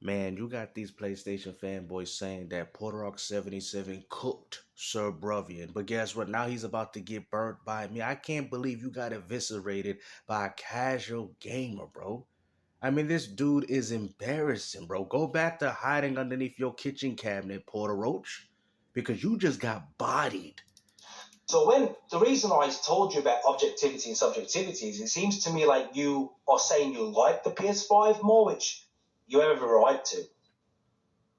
Man, you got these PlayStation fanboys saying that Puertorock77 cooked Sir Bruvian. But guess what? Now he's about to get burnt by me. I can't believe you got eviscerated by a casual gamer, bro. I mean, this dude is embarrassing, bro. Go back to hiding underneath your kitchen cabinet, Puertoroach, because you just got bodied. So when the reason I told you about objectivity and subjectivity is it seems to me like you are saying you like the PS5 more, which you have every right to.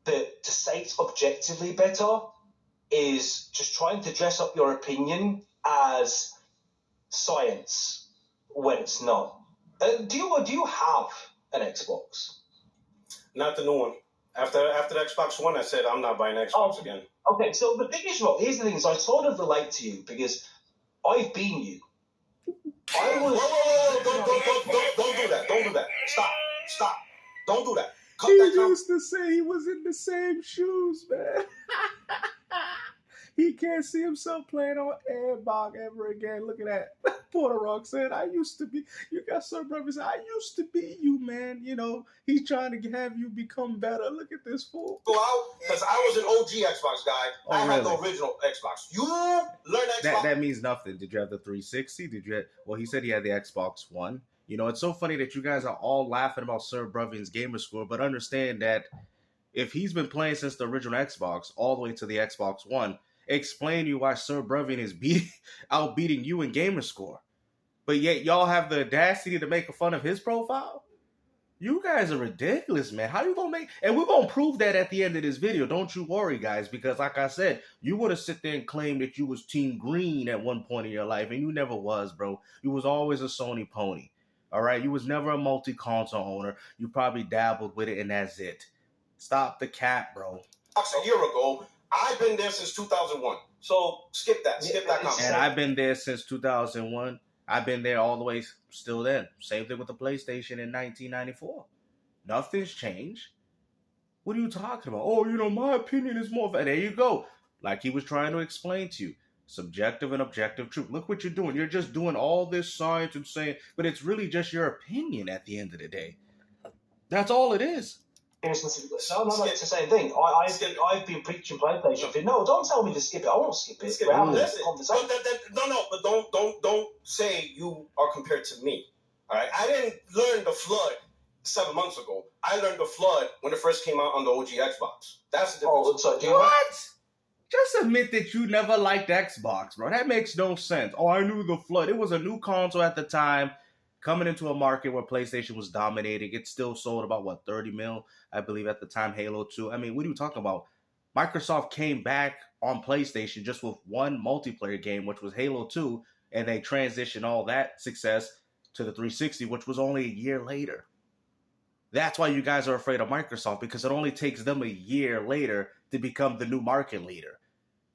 But to say it's objectively better is just trying to dress up your opinion as science when it's not. Do you have an Xbox? Not the new one. After the Xbox One, I said I'm not buying Xbox again. Okay, so the thing is, Rob, here's the thing: is I sort of relate to you because I've been you. I was. Whoa, don't do that! Don't do that! Stop! Don't do that! Cut He that used to say he was in the same shoes, man. He can't see himself playing on Airbog ever again. Look at that. Puertorock said, I used to be. You got some brothers. I used to be you, man. You know, he's trying to have you become better. Look at this fool. Go out because I was an OG Xbox guy. Oh, I had really? the original Xbox. You learn Xbox. That means nothing. Did you have the 360? Did you have, well, he said he had the Xbox One. You know, it's so funny that you guys are all laughing about Sir Bruvian's gamer score, but understand that if he's been playing since the original Xbox all the way to the Xbox One, explain to you why Sir Bruvian is outbeating you in gamer score. But yet y'all have the audacity to make fun of his profile? You guys are ridiculous, man. How you gonna make... And we're gonna prove that at the end of this video. Don't you worry, guys, because like I said, you would have sit there and claimed that you was Team Green at one point in your life, and you never was, bro. You was always a Sony pony. All right? You was never a multi-console owner. You probably dabbled with it, and that's it. Stop the cap, bro. A year ago, I've been there since 2001. So skip that. Skip that comment. And I've been there since 2001. I've been there all the way still then. Same thing with the PlayStation in 1994. Nothing's changed. What are you talking about? Oh, you know, my opinion is more... There you go. Like he was trying to explain to you. Subjective and objective truth. Look what you're doing. You're just doing all this science and saying... But it's really just your opinion at the end of the day. That's all it is. No, it's the same thing. I've been preaching PlayStation. No, don't tell me to skip it. I won't skip it. We're having this conversation. But don't say you are compared to me. All right, I didn't learn the flood 7 months ago. I learned the flood when it first came out on the OG Xbox. That's the difference. What? Just admit that you never liked Xbox, bro. That makes no sense. Oh, I knew the flood. It was a new console at the time. Coming into a market where PlayStation was dominating, it still sold about, what, 30 mil, I believe, at the time, Halo 2. I mean, what are you talking about? Microsoft came back on PlayStation just with one multiplayer game, which was Halo 2, and they transitioned all that success to the 360, which was only a year later. That's why you guys are afraid of Microsoft, because it only takes them a year later to become the new market leader.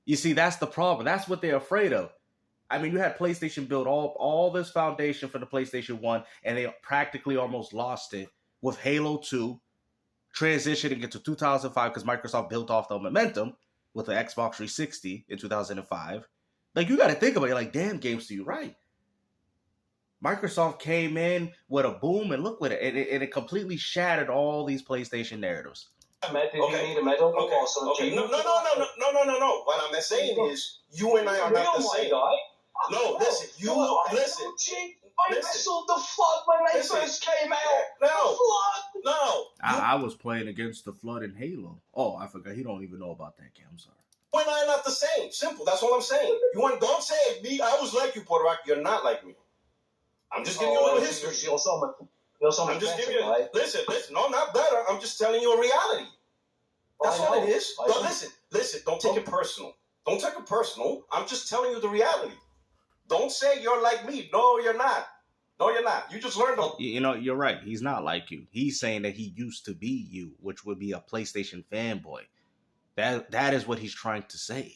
You see, that's the problem. That's what they're afraid of. I mean, you had PlayStation build all this foundation for the PlayStation 1, and they practically almost lost it with Halo 2, transitioning into 2005 because Microsoft built off the momentum with the Xbox 360 in 2005. Like, you got to think about it. Like, damn, Games, you're right. Microsoft came in with a boom, and look with it. And it completely shattered all these PlayStation narratives. You need a medal? Okay. No. What I'm saying is, you and I are not the same. No, listen. I wrestled the flood when they first came out. No. I was playing against the flood in Halo. Oh, I forgot. He don't even know about that game. I'm sorry. You and I are not the same. Simple. That's all I'm saying. Don't say me. I was like you, Puertorock. You're not like me. I'm just giving you a little history. I'm just giving you. Listen. No, not better. I'm just telling you a reality. That's all it is. No, listen. Don't take it personal. Don't take it personal. I'm just telling you the reality. Don't say you're like me. No, you're not. You just learned them. You know, you're right. He's not like you. He's saying that he used to be you, which would be a PlayStation fanboy. That is what he's trying to say.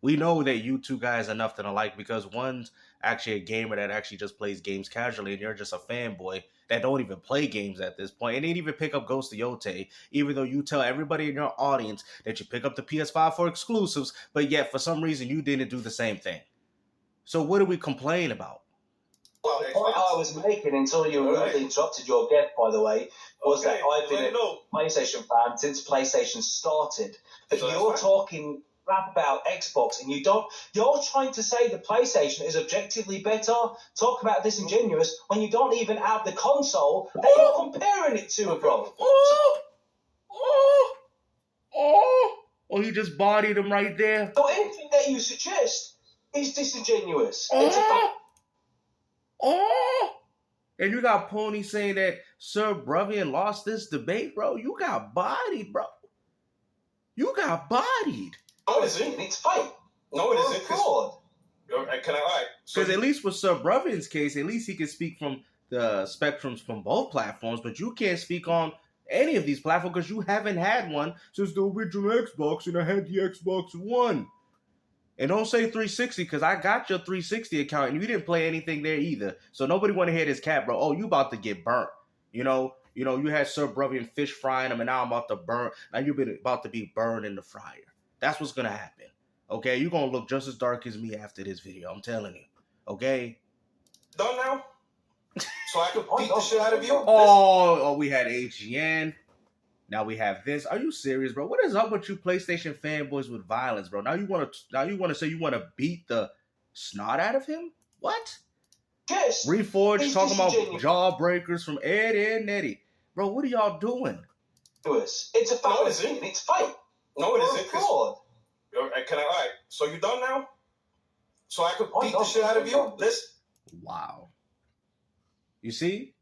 We know that you two guys are nothing alike because one's actually a gamer that actually just plays games casually, and you're just a fanboy that don't even play games at this point. And didn't even pick up Ghost of Yote, even though you tell everybody in your audience that you pick up the PS5 for exclusives, but yet for some reason you didn't do the same thing. So what do we complain about? The point I was making until you rudely interrupted your guest, by the way, was that I've been a PlayStation fan since PlayStation started. But you're talking crap about Xbox, and you're trying to say the PlayStation is objectively better, talk about disingenuous, when you don't even have the console that you're comparing it to, bro. Oh, he just bodied him right there. So anything that you suggest is disingenuous. And you got Pony saying that Sir Bruvian lost this debate, bro. You got bodied, bro. You got bodied. No, it isn't. It's fake. No, it isn't. Fraud. Because at least with Sir Bruvian's case, at least he can speak from the spectrums from both platforms, but you can't speak on any of these platforms because you haven't had one since the original Xbox, and I had the Xbox One. And don't say 360 because I got your 360 account and you didn't play anything there either. So nobody want to hear this cat, bro. Oh, you about to get burnt. You had Sir Bruvian fish frying him, and now I'm about to burn. Now you've been about to be burned in the fryer. That's what's gonna happen. Okay, you're gonna look just as dark as me after this video. I'm telling you. Okay. Done now. So I could beat the shit out of you. Oh, we had HGN. Now we have this. Are you serious, bro? What is up with you PlayStation fanboys with violence, bro? Now you want to say you want to beat the snot out of him? What? Yes. Reforged talking about jawbreakers from Ed and Nettie. Bro, what are y'all doing? It's a fallacy. It's fake. No, it isn't. Fraud. All right. So you done now? So I could beat the shit out of you? Listen. Wow. You see?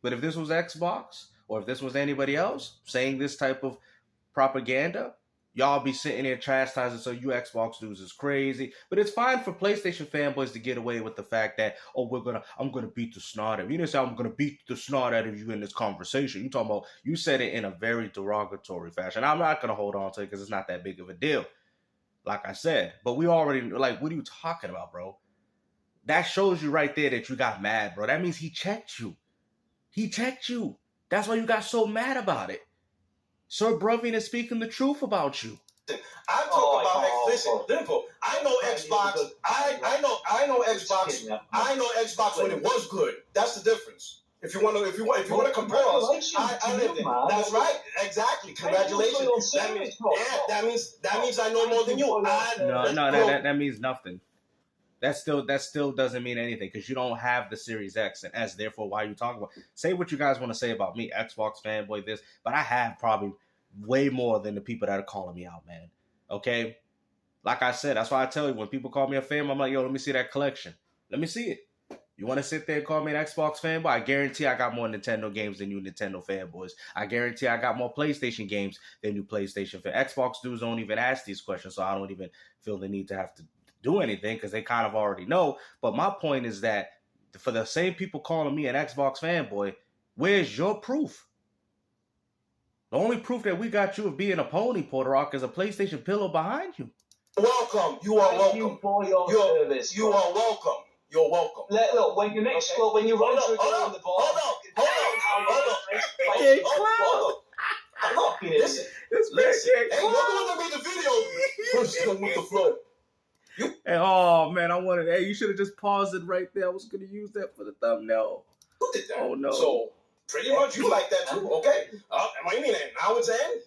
But if this was Xbox, or if this was anybody else saying this type of propaganda, y'all be sitting there chastising, so you Xbox dudes is crazy. But it's fine for PlayStation fanboys to get away with the fact that, I'm gonna beat the snot out of you. You didn't say I'm gonna beat the snot out of you in this conversation. You said it in a very derogatory fashion. I'm not gonna hold on to it because it's not that big of a deal. Like I said, but we already, what are you talking about, bro? That shows you right there that you got mad, bro. That means he checked you. That's why you got so mad about it. Sir Bruvian is speaking the truth about you. I'm talking about listen, Dimple. I know Xbox. I know Xbox. I know Xbox when it was good. That's the difference. If you want to compare us, I lived it. That's right. Exactly. Congratulations. That means I know more than you. That means nothing. That still doesn't mean anything because you don't have the Series X, and as therefore, why are you talking about? Say what you guys want to say about me, Xbox fanboy, this, but I have probably way more than the people that are calling me out, man. Okay, like I said, that's why I tell you when people call me a fan, I'm like, yo, let me see that collection. Let me see it. You want to sit there and call me an Xbox fanboy? I guarantee I got more Nintendo games than you Nintendo fanboys. I guarantee I got more PlayStation games than you PlayStation fans. Xbox dudes don't even ask these questions, so I don't even feel the need to have to do anything because they kind of already know. But my point is that for the same people calling me an Xbox fanboy, where's your proof? The only proof that we got you of being a pony, Puertorock, is a PlayStation pillow behind you. Welcome. You are welcome. Thank you for your service. You are welcome. You're welcome. Look, when you when you run through the ball, Listen. Hey, you're going to be the video person with the flow. Hey, oh man, hey, you should have just paused it right there. I was gonna use that for the thumbnail. Who did that? Oh no. So pretty much you like that too, okay? What do you mean now it's end?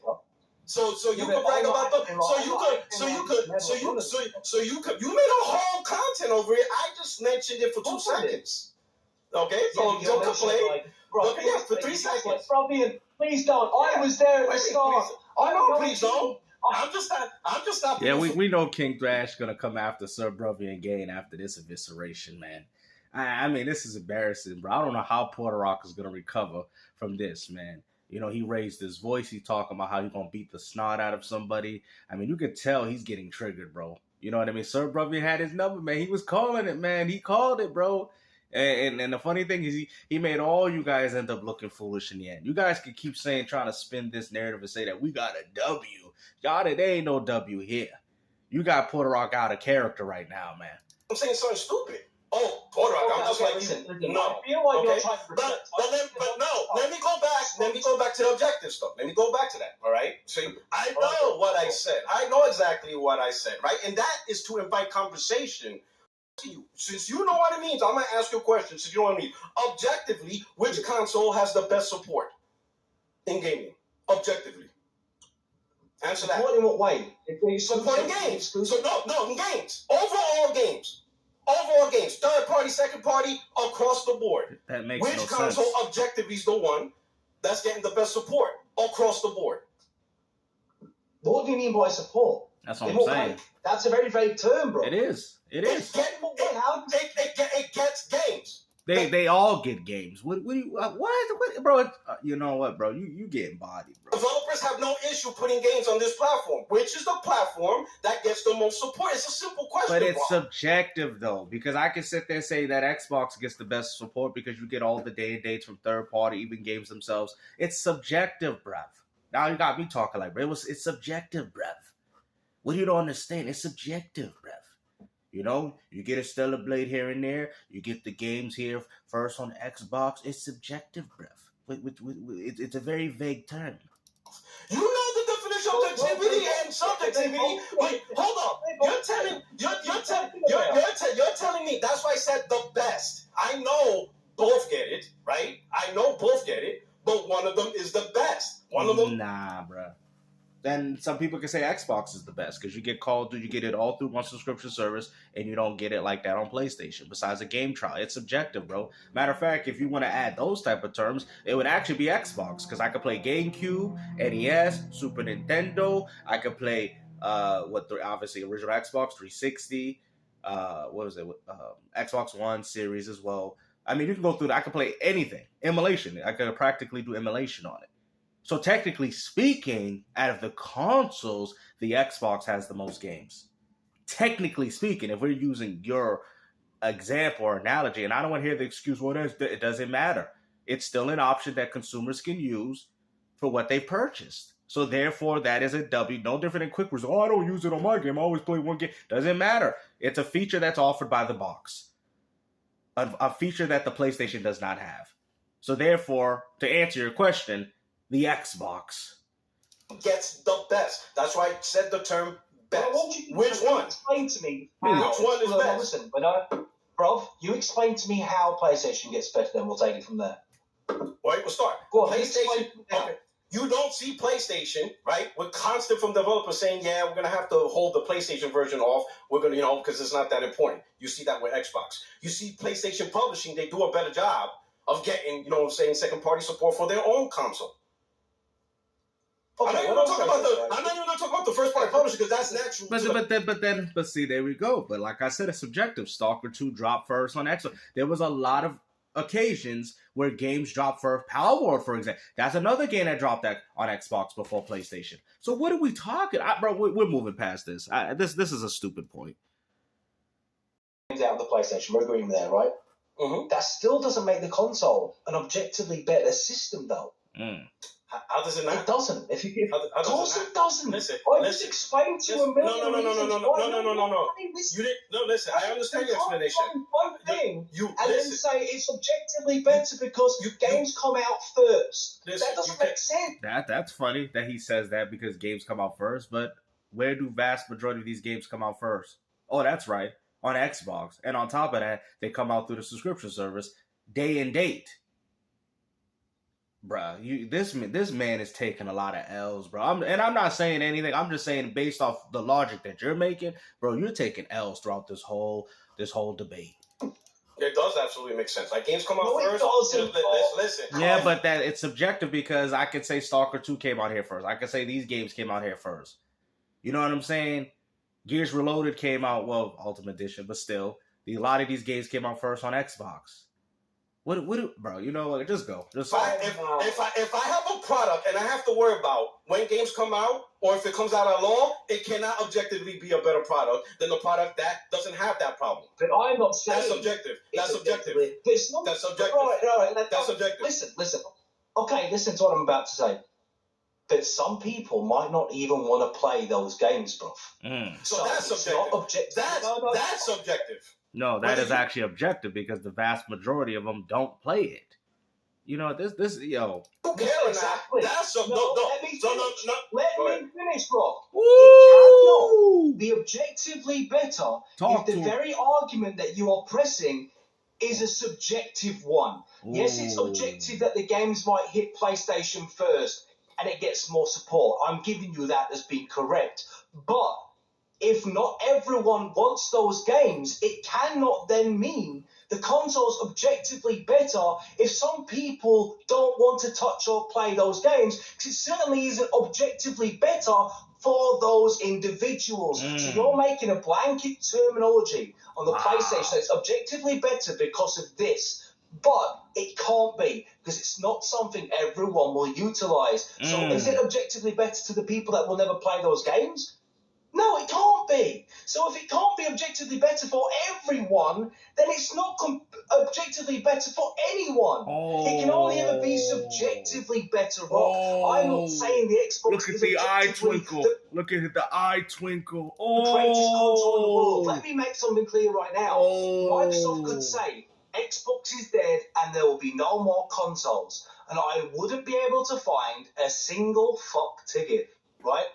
So you could brag about you made a whole content over it. I just mentioned it for 2 seconds. Okay, so don't complain. For 3 seconds. Please don't. I was there at the start. I know, please don't. I'm just not. Yeah, we know King Thrash gonna come after Sir Bruvian Gain after this evisceration, man. I mean, this is embarrassing, bro. I don't know how Puertorock is gonna recover from this, man. He raised his voice. He's talking about how he's gonna beat the snot out of somebody. I mean, you could tell he's getting triggered, bro. You know what I mean? Sir Bruvian had his number, man. He was calling it, man. He called it, bro. And the funny thing is he made all you guys end up looking foolish in the end. You guys can keep trying to spin this narrative and say that we got a W. Y'all, there ain't no W here. You got Puertorock out of character right now, man. I'm saying something stupid. Oh, Puertorock, I'm just like you. No. Okay. But no, let me go back. Let me go back to the objective stuff. Let me go back to that, all right? See, I know what I said. I know exactly what I said, right? And that is to invite conversation you. Since you know what it means, I'm going to ask you a question. Since you know what I mean. Objectively, which console has the best support in gaming? Objectively. Answer that. Support in what way? Support in games. So no, in games. Overall games. Overall games. Third party, second party, across the board. That makes which no console sense. objectively is the one that's getting the best support across the board? What do you mean by support? That's what I'm saying. That's a very vague term, bro. It is. It is. It gets games. They all get games. What bro? You know what, bro? You getting bodied, bro. Developers have no issue putting games on this platform. Which is the platform that gets the most support? It's a simple question. But it's subjective though, because I can sit there and say that Xbox gets the best support because you get all the day and dates from third party, even games themselves. It's subjective, bruv. Now you got me talking like, bro, it's subjective, bruv. What you don't understand? It's subjective, bruv. You know, you get a Stellar Blade here and there. You get the games here first on Xbox. It's subjective, bruv. It's a very vague term. You know the definition of objectivity and subjectivity. Wait, hold on. You're telling me. That's why I said the best. I know both get it, right? I know both get it, but one of them is the best. One of them. Nah, bruh. Then some people can say Xbox is the best because you get it all through one subscription service and you don't get it like that on PlayStation. Besides a game trial, it's subjective, bro. Matter of fact, if you want to add those type of terms, it would actually be Xbox because I could play GameCube, NES, Super Nintendo. I could play obviously original Xbox 360. Xbox One series as well. I mean, you can go through that. I could play anything. Emulation. I could practically do emulation on it. So technically speaking, out of the consoles, the Xbox has the most games. Technically speaking, if we're using your example or analogy, and I don't want to hear the excuse, well, it doesn't matter. It's still an option that consumers can use for what they purchased. So therefore, that is a W. No different than Quick Resume. Oh, I don't use it on my game. I always play one game. Doesn't matter. It's a feature that's offered by the box. A feature that the PlayStation does not have. So therefore, to answer your question, the Xbox gets the best. That's why I said the term best. Which one? Explain to me. Which one is best? Listen, bro, you explain to me how PlayStation gets better, then we'll take it from there. Wait, we'll start. Go on, PlayStation. Okay. You don't see PlayStation, right? We're constant from developers saying, yeah, we're going to have to hold the PlayStation version off. We're going to, because it's not that important. You see that with Xbox. You see PlayStation Publishing, they do a better job of getting, second-party support for their own console. Okay, I'm not even going to talk about the first party publisher because that's natural. But see, there we go. But like I said, it's subjective. Stalker 2 dropped first on Xbox. There was a lot of occasions where games dropped first. Power Word, for example, that's another game that dropped that on Xbox before PlayStation. So what are we talking? Bro, we're moving past this. This is a stupid point. Out of the PlayStation, we're agreeing there, right? Mm-hmm. That still doesn't make the console an objectively better system, though. How does it not? It doesn't. If you give, of course it doesn't. Listen, I just explained to you a million reasons. No. You didn't. No, listen. I understand your explanation. One thing, then say it's objectively better because games come out first. That doesn't make sense. That's funny that he says that because games come out first. But where do vast majority of these games come out first? Oh, that's right, on Xbox. And on top of that, they come out through the subscription service day and date. Bruh, this man is taking a lot of L's, bro. I'm not saying anything. I'm just saying based off the logic that you're making, bro. You're taking L's throughout this whole debate. It does absolutely make sense. Like games come out first. Listen. Yeah, but that it's subjective because I could say Stalker 2 came out here first. I could say these games came out here first. You know what I'm saying? Gears Reloaded came out, well, Ultimate Edition, but still, a lot of these games came out first on Xbox. What, bro? You know what? Just go. If I have a product and I have to worry about when games come out or if it comes out at all, it cannot objectively be a better product than the product that doesn't have that problem. But I'm not saying that's subjective. That's subjective. It's not, that's subjective. Right. That's subjective. Listen. Okay, listen to what I'm about to say. But some people might not even want to play those games, bro. So that's subjective. That's subjective. No, that is actually objective because the vast majority of them don't play it. You know, this yo. Who cares? Exactly. That's Let me finish, bro. Ooh. It cannot be objectively better if the very argument that you are pressing is a subjective one. Ooh. Yes, it's objective that the games might hit PlayStation first and it gets more support. I'm giving you that as being correct. But if not everyone wants those games, it cannot then mean the console's objectively better if some people don't want to touch or play those games, because it certainly isn't objectively better for those individuals. So you're making a blanket terminology on the PlayStation that it's objectively better because of this, but it can't be, because it's not something everyone will utilize. So is it objectively better to the people that will never play those games? No, it can't be. So if it can't be objectively better for everyone, then it's not objectively better for anyone. It can only ever be subjectively better, Rock. I'm not saying the Xbox Look at the eye twinkle. Look at the eye twinkle. The greatest console in the world. Let me make something clear right now. Microsoft could say, Xbox is dead and there will be no more consoles. And I wouldn't be able to find a single fuck ticket, right?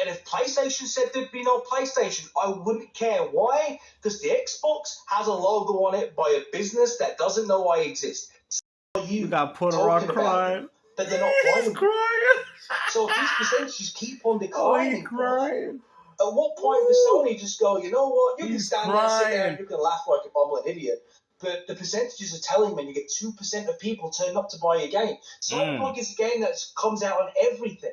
And if PlayStation said there'd be no PlayStation, I wouldn't care. Why? Because the Xbox has a logo on it by a business that doesn't know I exist. So you got Puertorock crying. But they're not He's crying. So if these percentages keep on declining, he's crying. At what point does Sony just go, you know what? You can stand there, sit there, and you can laugh like a bumbling idiot. But the percentages are telling me you get 2% of people turn up to buy a game. Cyberpunk is a game that comes out on everything.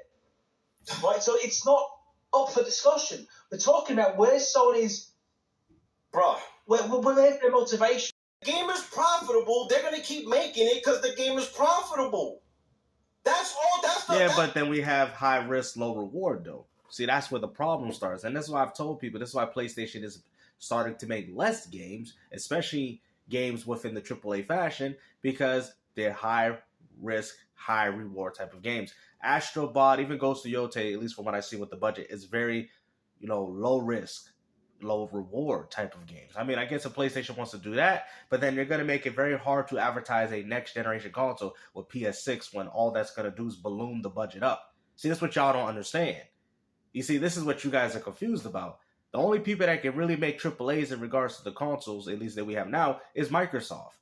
Right? So it's not up for discussion. We're talking about where's Sony's... Bruh. Where's their motivation? The game is profitable. They're going to keep making it because the game is profitable. That's all. But then we have high risk, low reward, though. See, that's where the problem starts. And that's why I've told people, this is why PlayStation is starting to make less games, especially games within the AAA fashion, because they're high risk, high reward type of games. Astro Bot, even Ghost of Yote, at least from what I see with the budget, is very, low risk, low reward type of games. I mean, I guess a PlayStation wants to do that, but then you're going to make it very hard to advertise a next generation console with PS6 when all that's going to do is balloon the budget up. See, that's what y'all don't understand. You see, this is what you guys are confused about. The only people that can really make AAAs in regards to the consoles, at least that we have now, is Microsoft.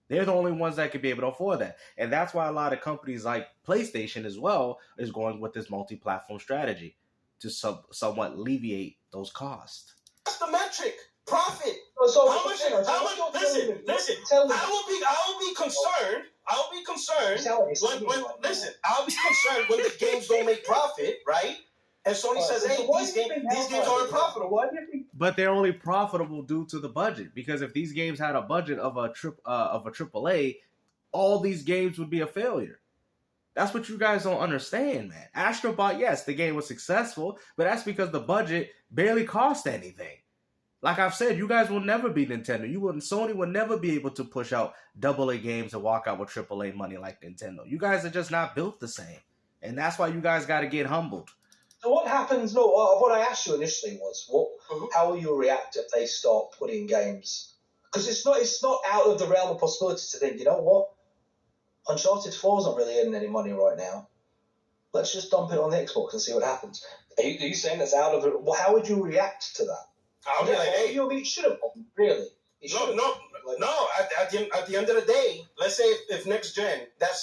They're the only ones that can be able to afford that. And that's why a lot of companies like PlayStation as well is going with this multi-platform strategy to somewhat alleviate those costs. That's the metric. Profit. Listen, I will be concerned. I'll be concerned when the games don't make profit, right? And Sony says, hey, these games aren't profitable. But they're only profitable due to the budget. Because if these games had a budget of a AAA, all these games would be a failure. That's what you guys don't understand, man. Astro Bot, yes, the game was successful, but that's because the budget barely cost anything. Like I've said, you guys will never be Nintendo. Sony will never be able to push out AA games and walk out with AAA money like Nintendo. You guys are just not built the same. And that's why you guys got to get humbled. So what happens? No, what I asked you initially was, how will you react if they start putting games? Because it's not out of the realm of possibility to think, you know what, Uncharted 4's not really earning any money right now. Let's just dump it on the Xbox and see what happens. Are you saying that's out of it? Well, how would you react to that? I'll be like, hey, it should have, really. No. At the end of the day, let's say if next gen, that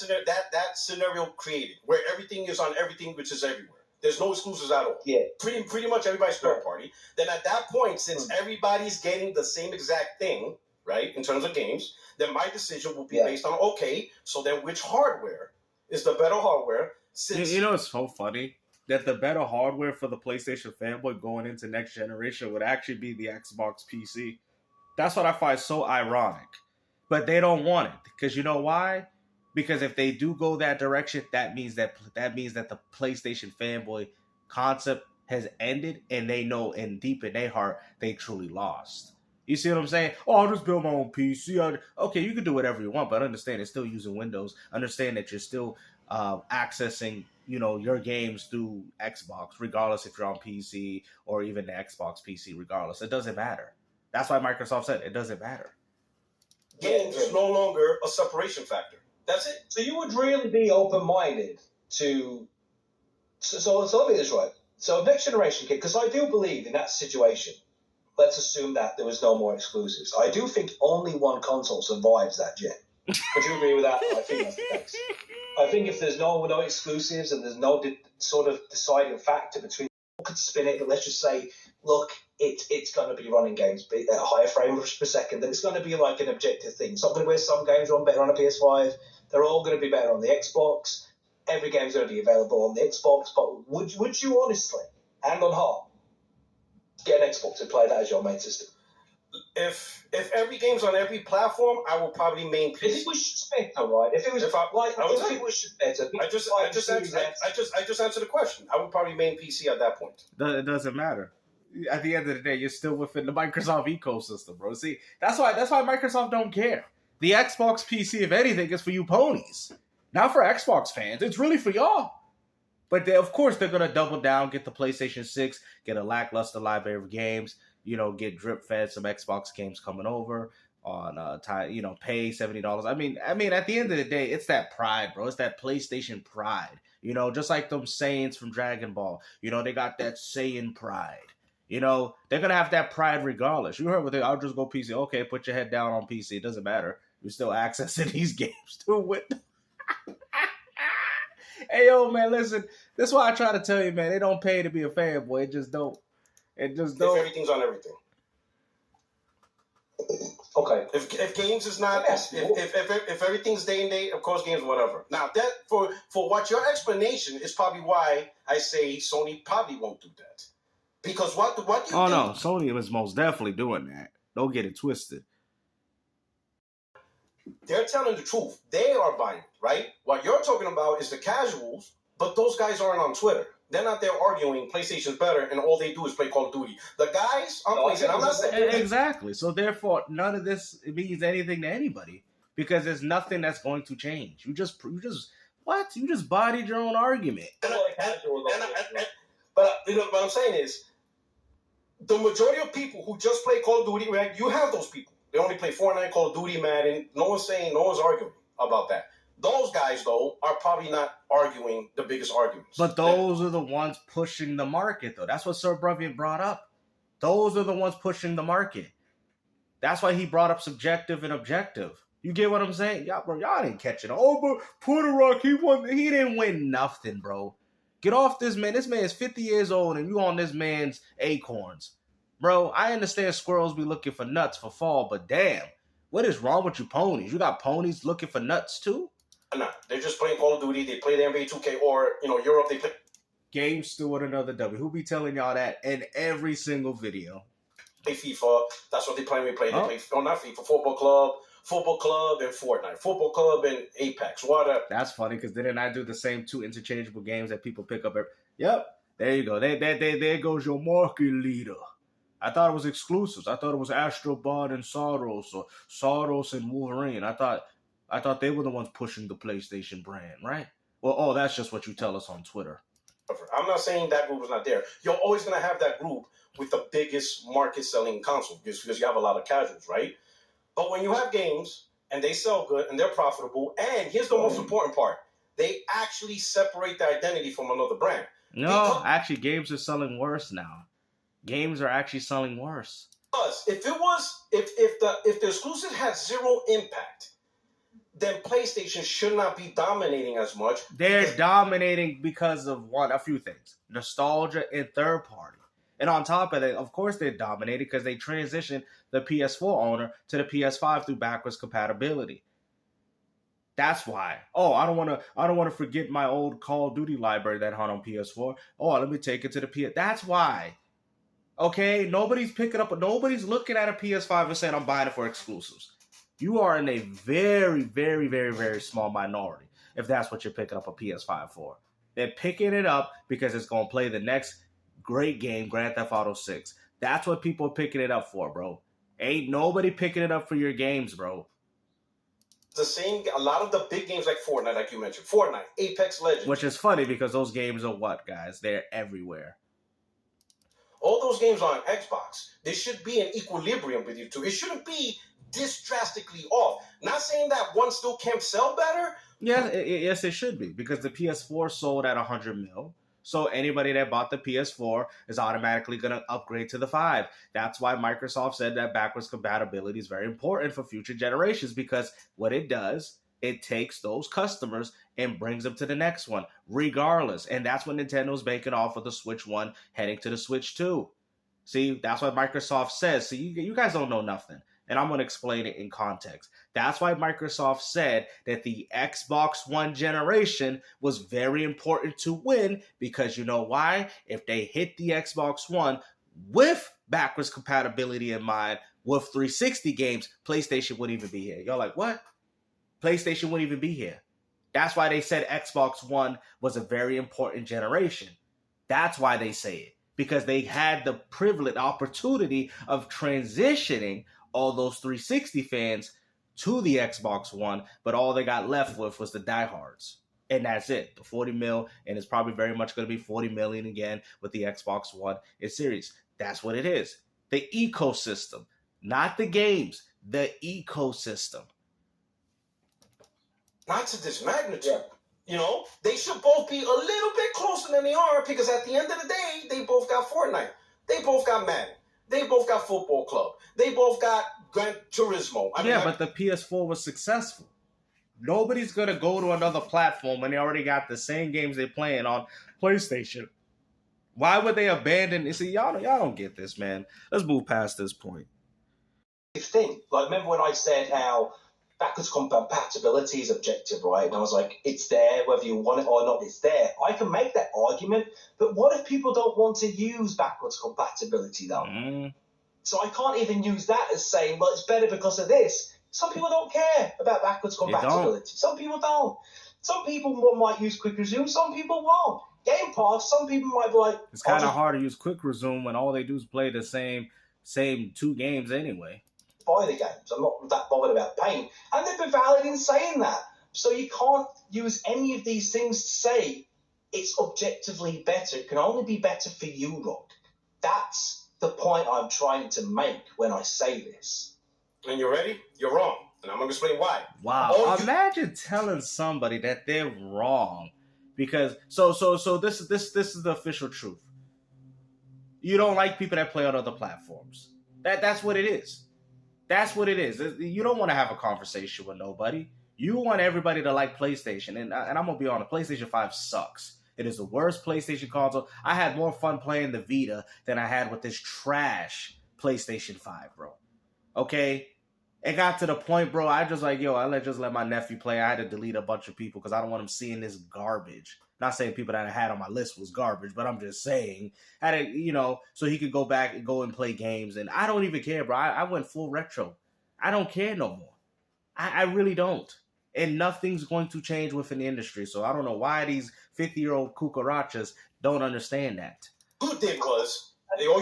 scenario created where everything is on everything, which is everywhere. There's no exclusives at all. Yeah. Pretty much everybody's third party. Then at that point, since everybody's getting the same exact thing, right, in terms of games, then my decision will be based on, okay, so then which hardware is the better hardware? Since it's so funny that the better hardware for the PlayStation fanboy going into next generation would actually be the Xbox PC. That's what I find so ironic. But they don't want it. Because you know why? Because if they do go that direction, that means that the PlayStation fanboy concept has ended, and they know deep in their heart they truly lost. You see what I'm saying? Oh, I'll just build my own PC. Okay, you can do whatever you want, but understand it's still using Windows. Understand that you're still accessing, your games through Xbox, regardless if you're on PC or even the Xbox PC. Regardless, it doesn't matter. That's why Microsoft said it doesn't matter. Games is no longer a separation factor. That's it. So you would really be open-minded to... So let me get this right. So next generation kid, because I do believe in that situation, let's assume that there was no more exclusives. I do think only one console survives that gen. Would you agree with that? I think that's the case. I think if there's no exclusives and there's no sort of deciding factor between who could spin it, but let's just say, look, it's going to be running games at a higher frame per second, and it's going to be like an objective thing. It's not going to be some games run better on a PS5. They're all going to be better on the Xbox. Every game's going to be available on the Xbox. But would you honestly, hand on heart, get an Xbox and play that as your main system? If every game's on every platform, I will probably main PC. If it was better, right? If it was I was better. I just answered the question. I would probably main PC at that point. It doesn't matter. At the end of the day, you're still within the Microsoft ecosystem, bro. See, that's why Microsoft don't care. The Xbox PC, if anything, is for you ponies, not for Xbox fans. It's really for y'all. But of course, they're gonna double down, get the PlayStation 6, get a lackluster library of games. Get drip fed some Xbox games coming over on pay $70. I mean, at the end of the day, it's that pride, bro. It's that PlayStation pride. Just like them Saiyans from Dragon Ball. They got that Saiyan pride. They're gonna have that pride regardless. You heard what I'll just go PC. Okay, put your head down on PC. It doesn't matter. You're still accessing these games to win. Hey yo, man, listen. This is why I try to tell you, man. They don't pay to be a fanboy. It just don't. If everything's on everything. Okay. If games is not, if everything's day and date, of course games whatever. Now that for what your explanation is probably why I say Sony probably won't do that, because what do you? Oh no, Sony was most definitely doing that. Don't get it twisted. They're telling the truth. They are buying, right? What you're talking about is the casuals, but those guys aren't on Twitter. They're not there arguing PlayStation's better, and all they do is play Call of Duty. The guys on PlayStation, I'm not saying exactly. So therefore, none of this means anything to anybody because there's nothing that's going to change. You just bodied your own argument. But what I'm saying is, the majority of people who just play Call of Duty, right? You have those people. They only play Fortnite, Call of Duty, Madden. No one's arguing about that. Those guys, though, are probably not arguing the biggest arguments. But those are the ones pushing the market, though. That's what Sir Bruvian brought up. Those are the ones pushing the market. That's why he brought up subjective and objective. You get what I'm saying? Y'all didn't catch it. Oh, but Puertorock, he didn't win nothing, bro. Get off this man. This man is 50 years old, and you on this man's acorns. Bro, I understand squirrels be looking for nuts for fall, but damn. What is wrong with you ponies? You got ponies looking for nuts, too? No, they're just playing Call of Duty. They play the NBA 2K, or Europe. They play games still with another W. Who be telling y'all that in every single video? Play FIFA. That's what they play. They play. Not FIFA. Football Club, and Fortnite. Football Club and Apex. What? That's funny because didn't I do the same two interchangeable games that people pick up? Yep, there you go. There goes your market leader. I thought it was exclusives. I thought it was Astro Bot and Saros or Saros and Wolverine. I thought they were the ones pushing the PlayStation brand, right? Well, that's just what you tell us on Twitter. I'm not saying that group is not there. You're always going to have that group with the biggest market-selling console because you have a lot of casuals, right? But when you have games and they sell good and they're profitable, and here's the most important part, they actually separate the identity from another brand. No, actually, games are selling worse now. Games are actually selling worse. If the exclusive had zero impact, then PlayStation should not be dominating as much. They're dominating because of a few things. Nostalgia and third party. And on top of that, of course they're dominating because they transitioned the PS4 owner to the PS5 through backwards compatibility. That's why. Oh, I don't want to forget my old Call of Duty library that had on PS4. Oh, let me take it to the PS. That's why. Okay, nobody's looking at a PS5 and saying I'm buying it for exclusives. You are in a very, very, very, very small minority if that's what you're picking up a PS5 for. They're picking it up because it's going to play the next great game, Grand Theft Auto 6. That's what people are picking it up for, bro. Ain't nobody picking it up for your games, bro. A lot of the big games like Fortnite, like you mentioned. Fortnite, Apex Legends. Which is funny because those games are what, guys? They're everywhere. All those games are on Xbox. There should be an equilibrium with you two. It shouldn't be this drastically off. Not saying that one still can't sell better. Yeah, yes, it should be because the PS4 sold at 100 mil. So anybody that bought the PS4 is automatically going to upgrade to the 5. That's why Microsoft said that backwards compatibility is very important for future generations, because what it does, it takes those customers and brings them to the next one, regardless. And that's what Nintendo's banking off of the Switch 1 heading to the Switch 2. See, that's what Microsoft says. So you guys don't know nothing. And I'm going to explain it in context. That's why Microsoft said that the Xbox One generation was very important to win, because you know why? If they hit the Xbox One with backwards compatibility in mind, with 360 games, PlayStation wouldn't even be here. You're like, what? PlayStation wouldn't even be here. That's why they said Xbox One was a very important generation. That's why they say it, because they had the privileged opportunity of transitioning all those 360 fans to the Xbox One, but all they got left with was the diehards. And that's it, the 40 mil, and it's probably very much going to be 40 million again with the Xbox One series. That's what it is. The ecosystem, not the games, the ecosystem. Not to this magnitude. Yeah. You know, they should both be a little bit closer than they are, because at the end of the day, they both got Fortnite. They both got Madden. They both got Football Club. They both got Gran Turismo. But the PS4 was successful. Nobody's going to go to another platform when they already got the same games they're playing on PlayStation. Why would they abandon? See, y'all don't get this, man. Let's move past this point. Thing. Like, remember when I said how backwards compatibility is objective, right? And I was like, it's there, whether you want it or not, it's there. I can make that argument, but what if people don't want to use backwards compatibility, though? So I can't even use that as saying, well, it's better because of this. Some people don't care about backwards compatibility. Some people don't. Some people might use quick resume, some people won't. Game Pass, some people might be like... It's kind of hard to use quick resume when all they do is play the same 2 games anyway. Buy the games. I'm not that bothered about paying. And they've been valid in saying that. So you can't use any of these things to say it's objectively better. It can only be better for you, Rod. That's the point I'm trying to make when I say this. And you're ready? You're wrong. And I'm going to explain why. Wow. Imagine telling somebody that they're wrong. Because so this is the official truth. You don't like people that play on other platforms. That's what it is. That's what it is. You don't want to have a conversation with nobody. You want everybody to like PlayStation. And I'm going to be honest, PlayStation 5 sucks. It is the worst PlayStation console. I had more fun playing the Vita than I had with this trash PlayStation 5, bro. Okay? It got to the point, bro, I just like, I just let my nephew play. I had to delete a bunch of people because I don't want him seeing this garbage. Not saying people that I had on my list was garbage, but I'm just saying, so he could go back and go and play games. And I don't even care, bro. I went full retro. I don't care no more. I really don't. And nothing's going to change within the industry. So I don't know why these 50-year-old cucarachas don't understand that. All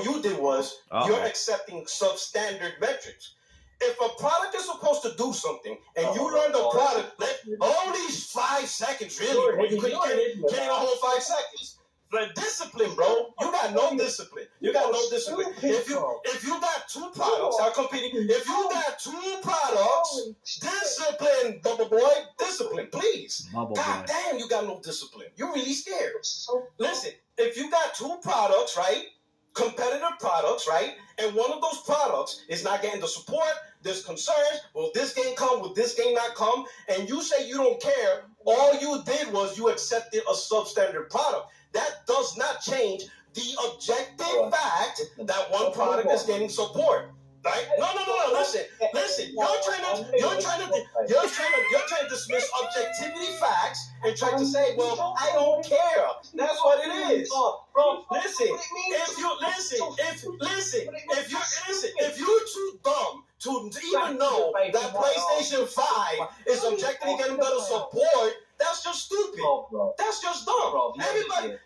you did was, you're accepting substandard metrics. If a product is supposed to do something and you learn the product, only 5 seconds, really. You can't a whole 5 seconds. The discipline, bro. You got no discipline. You got no discipline. If you got 2 products, I'm competing. If you got 2 products, discipline, bubble boy, discipline, please. God damn, you got no discipline. You're really scared. Listen, if you got 2 products, right? Competitive products, right? And one of those products is not getting the support, there's concerns, will this game come, will this game not come? And you say you don't care, all you did was you accepted a substandard product. That does not change the objective fact that one product is getting support. Right? No. Listen. You're trying to dismiss objectivity facts and trying to say, well, I don't care. That's what it is. Bro, listen. If you're too dumb to even know that PlayStation 5 is objectively getting better support, that's just stupid. That's just dumb. Everybody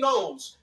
knows.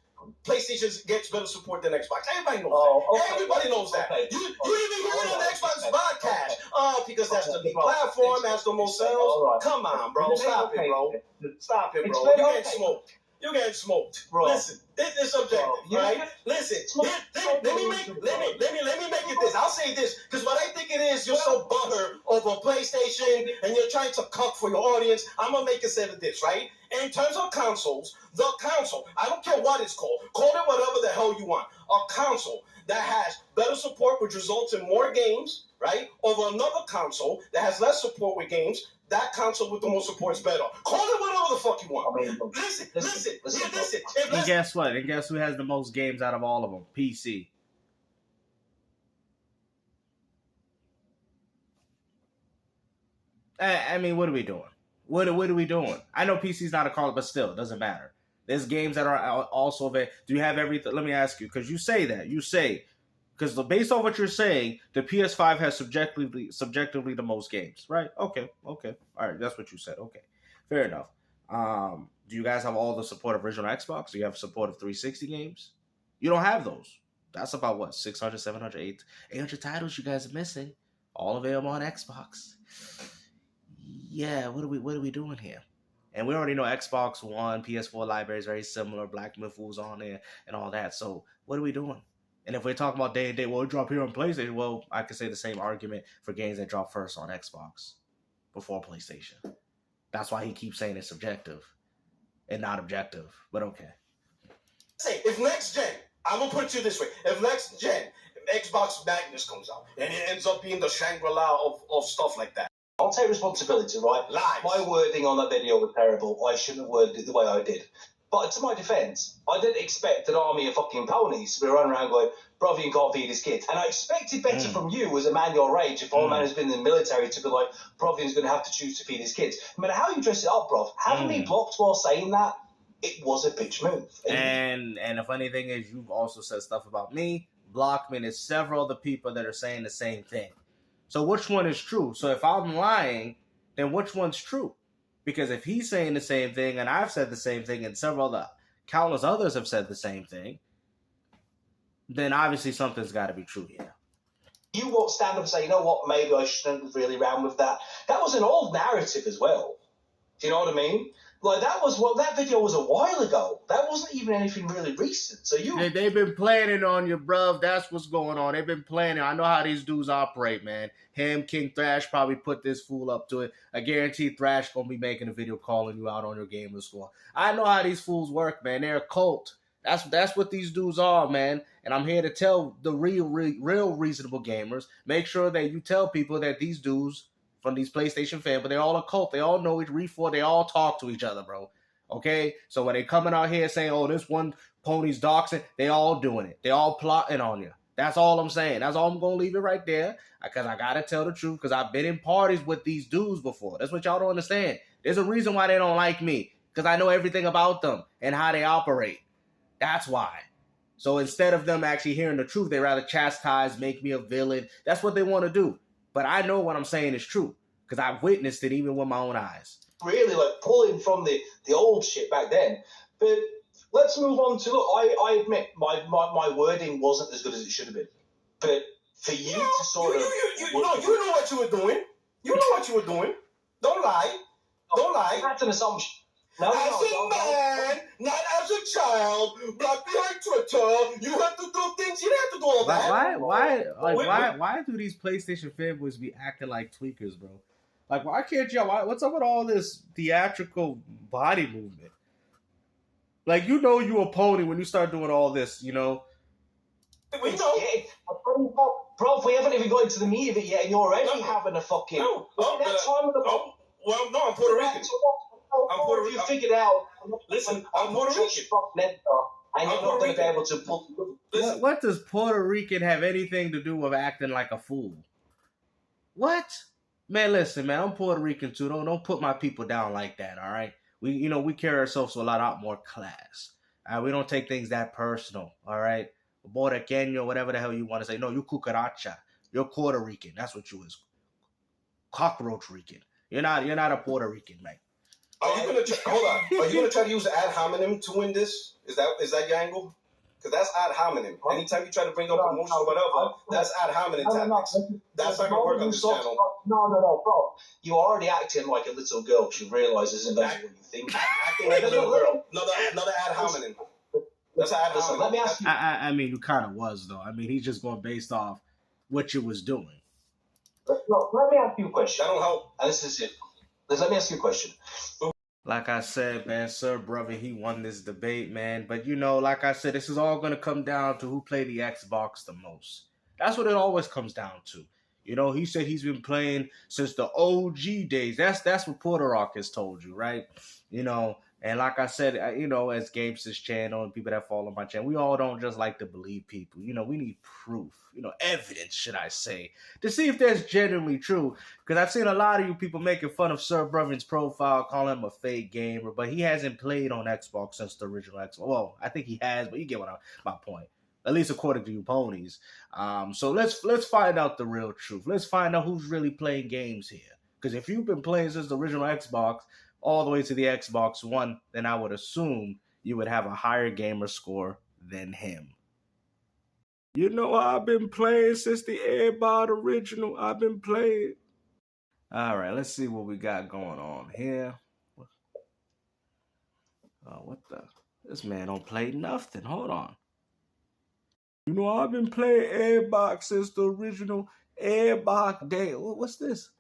PlayStation gets better support than Xbox. Everybody knows that. Everybody knows that. You even hear it on the Xbox podcast. Because that's the big platform, has the most sales. Come on, bro. Stop it, bro. You can't smoke. You're getting smoked. Bro. Listen, this is subjective, right? Listen, let me make it this. I'll say this, because what I think it is, you're so butthurt over PlayStation and you're trying to cook for your audience. I'm going to make it say this, right? In terms of consoles, the console, I don't care what it's called. Call it whatever the hell you want. A console that has better support, which results in more games, right? Over another console that has less support with games. That console with the most support is better. Call it whatever the fuck you want. I mean, listen. And guess what? And guess who has the most games out of all of them? PC. I mean, what are we doing? What are we doing? I know PC's not a console, but still, it doesn't matter. There's games that are also there. Do you have everything? Let me ask you, because you say that. You say, because based on what you're saying, the PS5 has subjectively the most games, right? Okay. All right, that's what you said. Okay, fair enough. Do you guys have all the support of original Xbox? Do you have support of 360 games? You don't have those. That's about what, 600, 700, 800 titles you guys are missing. All available on Xbox. Yeah, what are we doing here? And we already know Xbox One, PS4 library is very similar. Black Myth's on there and all that. So what are we doing? And if we're talking about day and day, well, it drop here on PlayStation. Well, I could say the same argument for games that drop first on Xbox before PlayStation. That's why he keeps saying it's subjective and not objective. But okay. Say, if next gen, I'm going to put it to you this way. If next gen, Xbox Magnus comes out and it ends up being the Shangri-La of stuff like that. I'll take responsibility, right? Lies. My wording on that video was terrible. I shouldn't have worded it the way I did. But to my defence, I didn't expect an army of fucking ponies to be running around going, Bruvian can't feed his kids. And I expected better from you as a man your age, if a man who's been in the military, to be like, Bruvian's going to have to choose to feed his kids. No matter how you dress it up, bruv, having me blocked while saying that, it was a bitch move. And the funny thing is, you've also said stuff about me, blocked me, and there's several other people that are saying the same thing. So which one is true? So if I'm lying, then which one's true? Because if he's saying the same thing, and I've said the same thing, and countless others have said the same thing, then obviously something's got to be true here. You won't stand up and say, you know what, maybe I shouldn't have really ran with that. That was an old narrative as well. Do you know what I mean? Like, that video was a while ago. That wasn't even anything really recent. So they've been planning on you, bruv. That's what's going on. They've been planning. I know how these dudes operate, man. Him, King Thrash probably put this fool up to it. I guarantee Thrash gonna be making a video calling you out on your gamer score. I know how these fools work, man. They're a cult. That's what these dudes are, man. And I'm here to tell the real reasonable gamers, make sure that you tell people that these dudes from these PlayStation fans, but they're all a cult. They all know each refor. They all talk to each other, bro. Okay? So when they coming out here saying, oh, this one pony's doxing, they all doing it. They all plotting on you. That's all I'm saying. That's all I'm going to leave it right there, because I got to tell the truth, because I've been in parties with these dudes before. That's what y'all don't understand. There's a reason why they don't like me, because I know everything about them and how they operate. That's why. So instead of them actually hearing the truth, they rather chastise, make me a villain. That's what they want to do. But I know what I'm saying is true, because I've witnessed it even with my own eyes. Really, like, pulling from the old shit back then. But let's move on to, look, I admit my wording wasn't as good as it should have been. But for you to sort of... You know what you were doing. You know what you were doing. Don't lie. Don't lie. That's an assumption. As a man, not as a child, block behind Twitter, you have to do things, you don't have to do all that. Why do these PlayStation fanboys be acting like tweakers, bro? Like, why can't y'all, what's up with all this theatrical body movement? Like, you know you a pony when you start doing all this, you know? We know. Bro, we haven't even got into the meat of it yet, and you're already having a fucking... Well, no, I'm Puerto Rican. I'm Puerto Rican. You figured out. Listen, I'm Puerto Rican. And you're not going to be able to pull. What does Puerto Rican have anything to do with acting like a fool? What? Man, listen, man, I'm Puerto Rican too. Don't put my people down like that, all right? We carry ourselves with a lot more class. We don't take things that personal, all right? Boricano, whatever the hell you want to say. No, you cucaracha. You're Puerto Rican. That's what you is. Cockroach Rican. You're not a Puerto Rican, man. Are you gonna try to use ad hominem to win this? Is that your angle? Because that's ad hominem. Anytime you try to bring up emotions or whatever, that's ad hominem tactics. That's not gonna work on this channel. No, bro. You're already acting like a little girl. She realizes that's what you think. Acting like a little girl. Another That's how Listen, let me ask you. I mean, you kind of was though. I mean, he's just going based off what you was doing. No, let me ask you a question. That don't help. And this is it. Let me ask you a question. Like I said, man, Sir Brother, he won this debate, man. But, you know, like I said, this is all going to come down to who played the Xbox the most. That's what it always comes down to. You know, he said he's been playing since the OG days. That's what Puertorock has told you, right? You know, and like I said, you know, as Gabe's channel and people that follow my channel, we all don't just like to believe people. You know, we need proof, you know, evidence, should I say, to see if that's genuinely true. Because I've seen a lot of you people making fun of Sir Bruvian's profile, calling him a fake gamer, but he hasn't played on Xbox since the original Xbox. Well, I think he has, but you get my point. At least according to you ponies. So let's find out the real truth. Let's find out who's really playing games here. Because if you've been playing since the original Xbox all the way to the Xbox One, then I would assume you would have a higher gamer score than him. You know, I've been playing since the Airbot original. I've been playing. All right, let's see what we got going on here. What the? This man don't play nothing. Hold on. You know, I've been playing Airbox since the original Airbox day. What's this?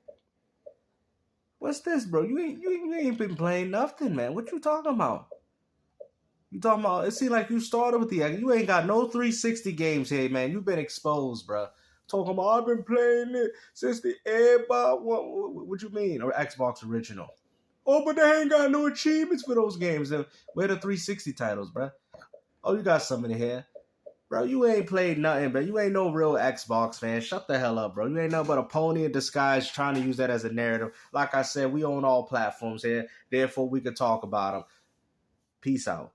What's this, bro? You ain't been playing nothing, man. What you talking about? You talking about? It seems like you started with you ain't got no 360 games here, man. You've been exposed, bro. Talking about I've been playing it since the Airbox. What you mean? Or Xbox original? Oh, but they ain't got no achievements for those games. Where the 360 titles, bro? Oh, you got some in here. Bro, you ain't played nothing, bro. You ain't no real Xbox fan. Shut the hell up, bro. You ain't nothing but a pony in disguise trying to use that as a narrative. Like I said, we own all platforms here. Therefore, we could talk about them. Peace out.